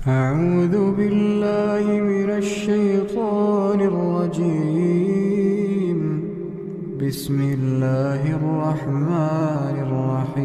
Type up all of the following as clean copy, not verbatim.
أعوذ بالله من الشيطان الرجيم. بسم الله الرحمن الرحيم.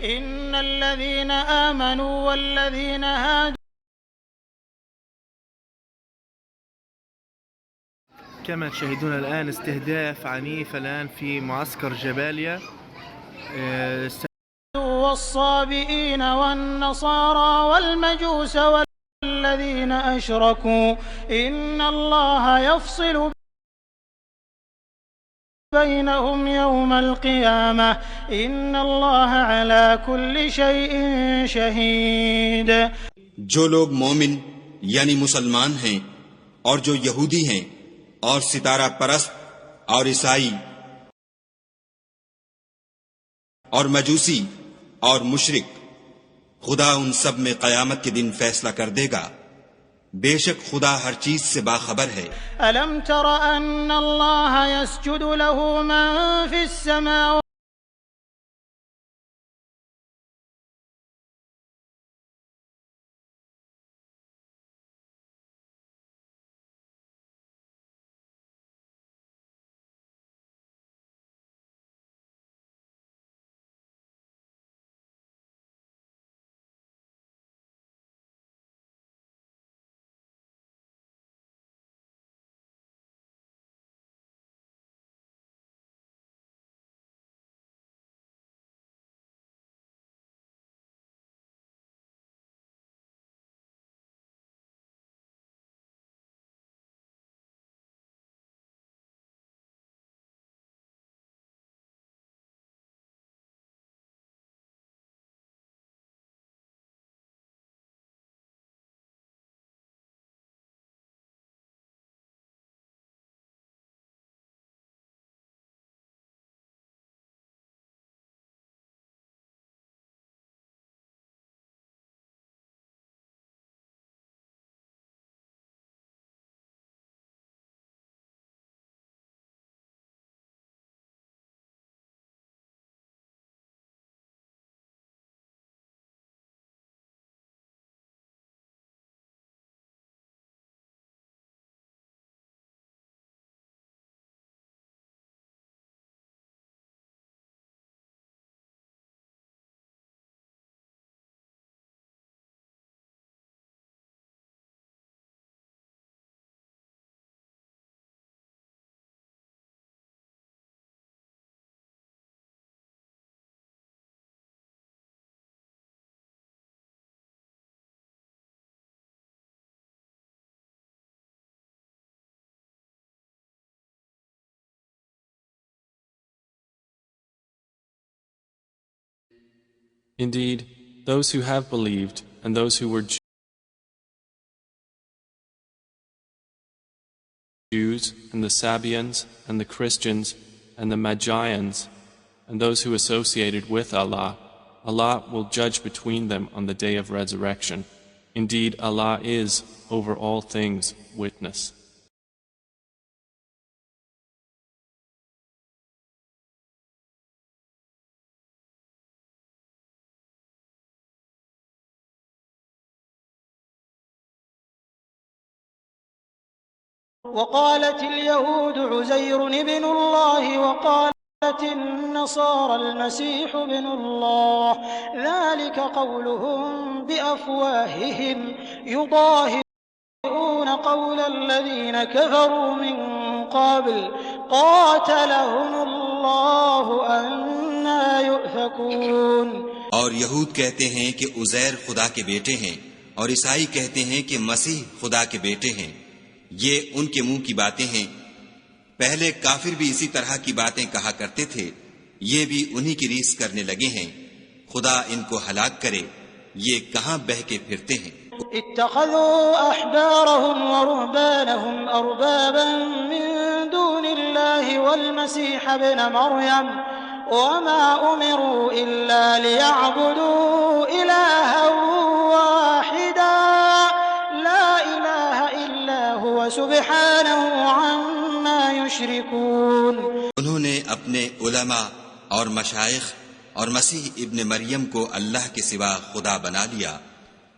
إن الذين آمنوا والذين هادوا. كما تشاهدون الآن استهداف عنيف الآن في معسكر جباليا. والصابئين والنصارى والمجوس والذين أشركوا إن الله يفصل بينهم يوم القيامة إن الله على كل شيء شهيد. جو لوگ مومن یعنی مسلمان ہیں اور جو یہودی ہیں اور ستارہ پرست اور عیسائی اور مجوسی اور مشرک، خدا ان سب میں قیامت کے دن فیصلہ کر دے گا. بے شک خدا ہر چیز سے باخبر ہے. ألم تر أن الله يسجد له من في السماوات Indeed, those who have believed and those who were Jews and the Sabians and the Christians and the Magians and those who associated with Allah, Allah will judge between them on the day of resurrection. Indeed, Allah is over all things witness. وقالت اليهود عزير ابن الله وقالت النصارى المسيح ابن الله ذلك قولهم بأفواههم يضاهئون قول الذين كفروا من قبل قاتلهم الله أنى يؤفكون. اور یہود کہتے ہیں کہ عزیر خدا کے بیٹے ہیں اور عیسائی کہتے ہیں کہ مسیح خدا کے بیٹے ہیں. یہ ان کے منہ کی باتیں ہیں. پہلے کافر بھی اسی طرح کی باتیں کہا کرتے تھے. یہ بھی انہی کی ریس کرنے لگے ہیں. خدا ان کو ہلاک کرے. یہ کہاں بہہ کے پھرتے ہیں. اتخذوا احبارهم ورهبانهم اربابا من دون الله والمسيح ابن مريم وما امروا الا ليعبدوا الها واحدا لا اله الا هو سبحانه عما يشركون. انہوں نے اپنے علماء اور مشائخ اور مسیح ابن مریم کو اللہ کے سوا خدا بنا لیا،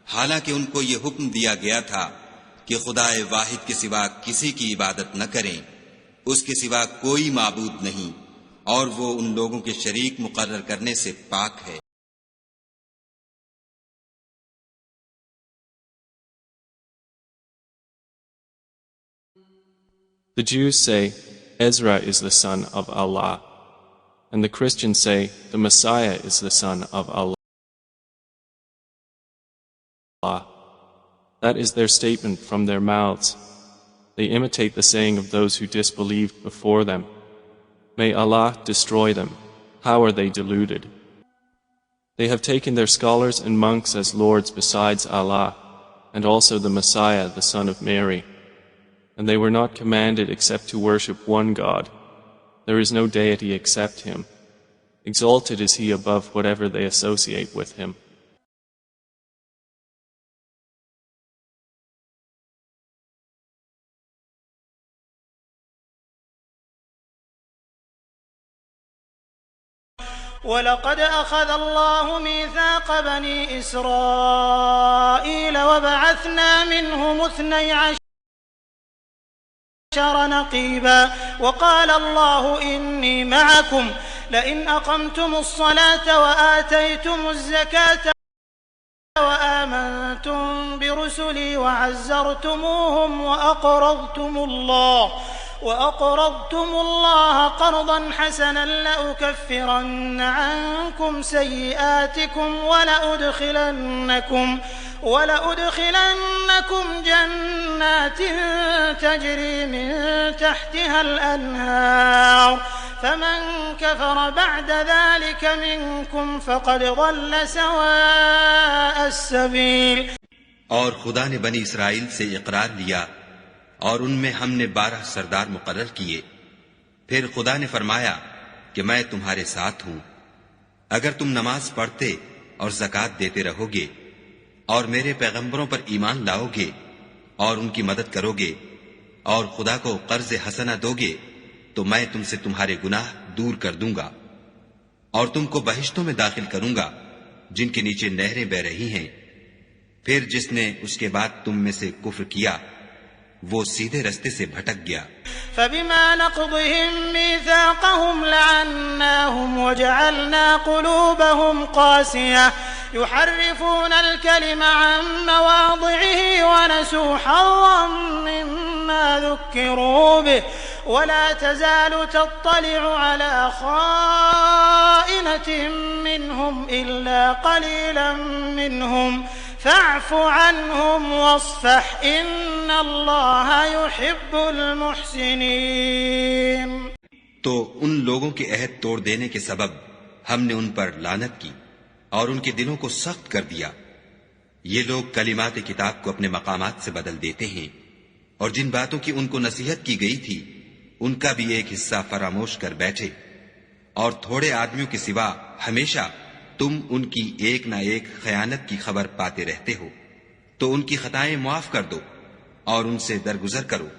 حالانکہ ان کو یہ حکم دیا گیا تھا کہ خدا واحد کے سوا کسی کی عبادت نہ کریں، اس کے سوا کوئی معبود نہیں، اور وہ ان لوگوں کے شریک مقرر کرنے سے پاک ہے۔ The Jews say, Ezra is the son of Allah, and the Christians say, the Messiah is the son of Allah. That is their statement from their mouths. They imitate the saying of those who disbelieved before them. May Allah destroy them. How are they deluded? They have taken their scholars and monks as lords besides Allah, and also the Messiah, the son of Mary. And they were not commanded except to worship one God. There is no deity except Him. Exalted is He above whatever they associate with Him. وَلَقَدْ أَخَذَ اللَّهُ مِيثَاقَ بَنِي إِسْرَائِيلَ وَبَعَثْنَا مِنْهُمُ 12 نقيبا وقال الله إني معكم لئن أقمتم الصلاة وآتيتم الزكاة وآمنتم برسلي وعزرتموهم وأقرضتم الله قرضا حسنا لأكفرن عنكم سيئاتكم ولأدخلنكم جنات تجري من تحتها الأنهار فمن كفر بعد ذلك منكم فقد ضل سواء السبيل. اور خدا نے بنی اسرائیل سے اقرار لیا اور ان میں ہم نے 12 سردار مقرر کیے. پھر خدا نے فرمایا کہ میں تمہارے ساتھ ہوں اگر تم نماز پڑھتے اور زکوٰۃ دیتے رہو گے اور میرے پیغمبروں پر ایمان لاؤ گے اور ان کی مدد کرو گے اور خدا کو قرض حسنہ دو گے تو میں تم سے تمہارے گناہ دور کر دوں گا اور تم کو بہشتوں میں داخل کروں گا جن کے نیچے نہریں بہ رہی ہیں. پھر جس نے اس کے بعد تم میں سے کفر کیا وہ سیدھے رستے سے بھٹک گیا. فبما نقضهم ميثاقهم لعناهم وجعلنا قلوبهم قاسية يحرفون الكلم عن مواضعه ونسوا حظا مما ذكروا به ولا تزال تطلع على خائنة منهم إلا قليلا منهم فاعف عنهم واصفح ان اللہ يحب المحسنین. تو ان لوگوں کے عہد توڑ دینے کے سبب ہم نے ان پر لعنت کی اور ان کے دلوں کو سخت کر دیا. یہ لوگ کلمات کتاب کو اپنے مقامات سے بدل دیتے ہیں اور جن باتوں کی ان کو نصیحت کی گئی تھی ان کا بھی ایک حصہ فراموش کر بیٹھے، اور تھوڑے آدمیوں کے سوا ہمیشہ تم ان کی ایک نہ ایک خیانت کی خبر پاتے رہتے ہو. تو ان کی خطائیں معاف کر دو اور ان سے درگزر کرو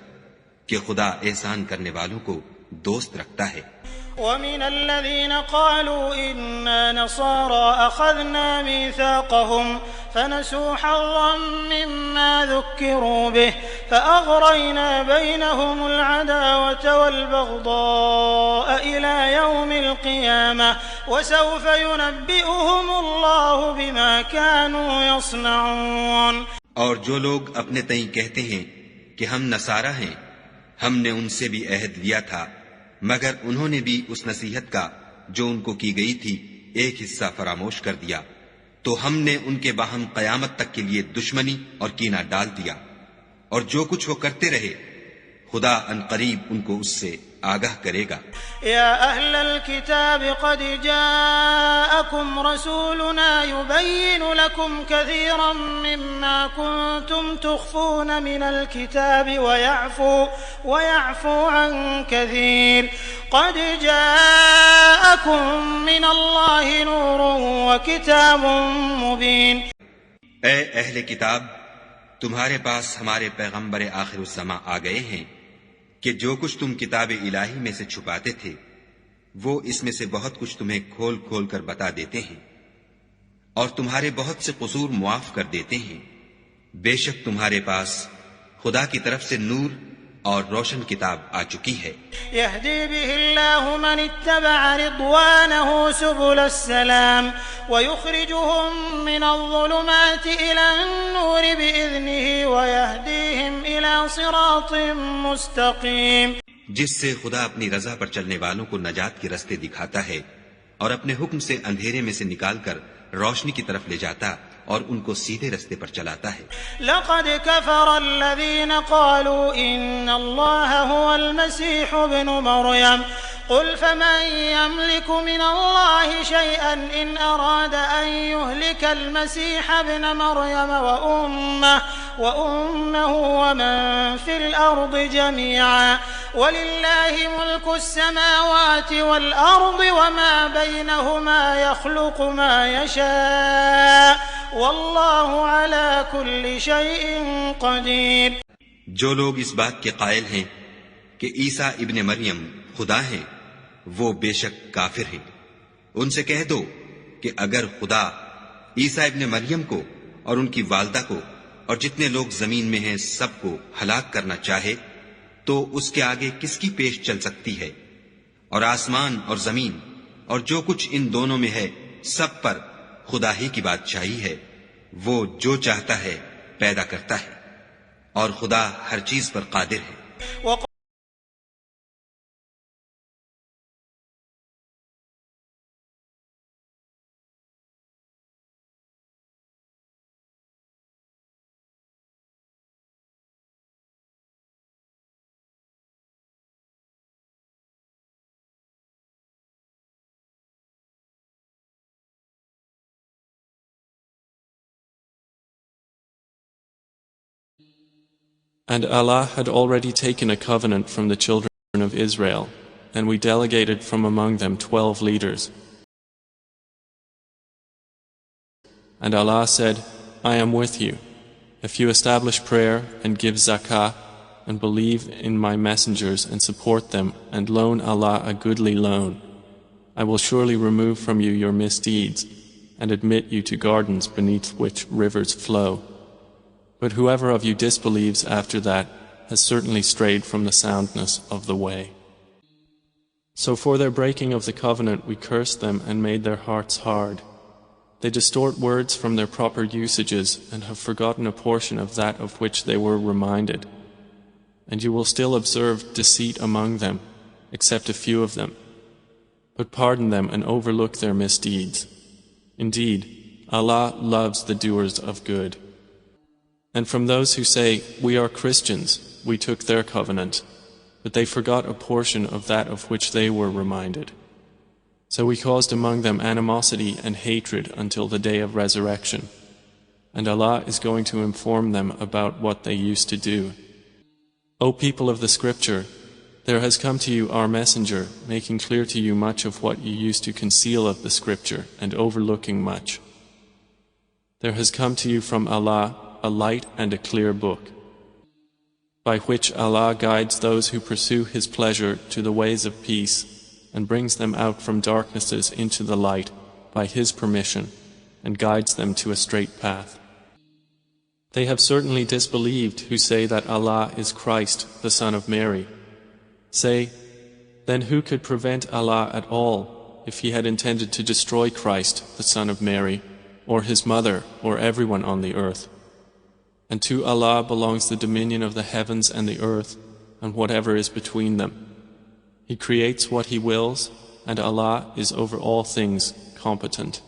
کہ خدا احسان کرنے والوں کو دوست رکھتا ہے. ومن الذين قالوا إنا نصارى أخذنا ميثاقهم فنسوا حظا مما ذكروا به فأغرينا بينهم العداوة والبغضاء إلى يوم القيامة وسوف ينبئهم الله بما كانوا يصنعون. اور جو لوگ اپنے تئیں کہتے ہیں کہ ہم نصارہ ہیں، ہم نے ان سے بھی عہد لیا تھا مگر انہوں نے بھی اس نصیحت کا جو ان کو کی گئی تھی ایک حصہ فراموش کر دیا تو ہم نے ان کے باہم قیامت تک کے لیے دشمنی اور کینہ ڈال دیا. اور جو کچھ وہ کرتے رہے خدا عنقریب ان کو اس سے آگاہ کرے گا. يا أهل الكتاب قد جاءكم رسولنا يبين لكم كثيرا مما كنتم تخفون من الكتاب ويعفو عن كثير قد جاءكم من الله نور وكتاب مبين. اے اہل کتاب، تمہارے پاس ہمارے پیغمبر آخر الزماں آ گئے ہیں کہ جو کچھ تم کتاب الہی میں سے چھپاتے تھے وہ اس میں سے بہت کچھ تمہیں کھول کھول کر بتا دیتے ہیں اور تمہارے بہت سے قصور معاف کر دیتے ہیں. بے شک تمہارے پاس خدا کی طرف سے نور اور روشن کتاب آ چکی ہے. يهدي به الله من اتبع رضوانه سبل السلام ويخرجهم من الظلمات إلى النور بإذنه ويهديهم إلى صراط مستقيم. جس سے خدا اپنی رضا پر چلنے والوں کو نجات کے رستے دکھاتا ہے اور اپنے حکم سے اندھیرے میں سے نکال کر روشنی کی طرف لے جاتا اور ان کو سیدھے رستے پر چلاتا ہے. لقد كفر الذين قالوا إن الله هو المسيح ابن مريم قل فمن يملك من الله شيئا إن أراد أن يهلك المسيح ابن مريم وأمه ومن في الأرض جميعا ولله ملك السماوات والأرض وما بينهما يخلق ما يشاء والله على كل شيء قدير. جو لوگ اس بات کے قائل ہیں کہ عیسیٰ ابن مریم خدا ہیں وہ بے شک کافر ہیں. ان سے کہہ دو کہ اگر خدا عیسیٰ ابن مریم کو اور ان کی والدہ کو اور جتنے لوگ زمین میں ہیں سب کو ہلاک کرنا چاہے تو اس کے آگے کس کی پیش چل سکتی ہے؟ اور آسمان اور زمین اور جو کچھ ان دونوں میں ہے سب پر خدا ہی کی بادشاہی ہے. وہ جو چاہتا ہے پیدا کرتا ہے اور خدا ہر چیز پر قادر ہے. And Allah had already taken a covenant from the children of Israel, and we delegated from among them 12 leaders. And Allah said, I am with you. If you establish prayer and give zakah, and believe in my messengers and support them, and loan Allah a goodly loan, I will surely remove from you your misdeeds, and admit you to gardens beneath which rivers flow. But whoever of you disbelieves after that has certainly strayed from the soundness of the way. So for their breaking of the covenant we cursed them and made their hearts hard. They distort words from their proper usages and have forgotten a portion of that of which they were reminded. And you will still observe deceit among them, except a few of them. But pardon them and overlook their misdeeds. Indeed, Allah loves the doers of good. And from those who say, we are Christians, we took their covenant, but they forgot a portion of that of which they were reminded. So we caused among them animosity and hatred until the day of resurrection. And Allah is going to inform them about what they used to do. O people of the scripture, there has come to you our messenger, making clear to you much of what you used to conceal of the scripture and overlooking much. There has come to you from Allah a light and a clear book, by which Allah guides those who pursue His pleasure to the ways of peace and brings them out from darknesses into the light by His permission and guides them to a straight path. They have certainly disbelieved who say that Allah is Christ, the son of Mary. Say, then who could prevent Allah at all if He had intended to destroy Christ, the son of Mary, or His mother, or everyone on the earth? And to Allah belongs the dominion of the heavens and the earth, and whatever is between them. He creates what He wills, and Allah is over all things competent.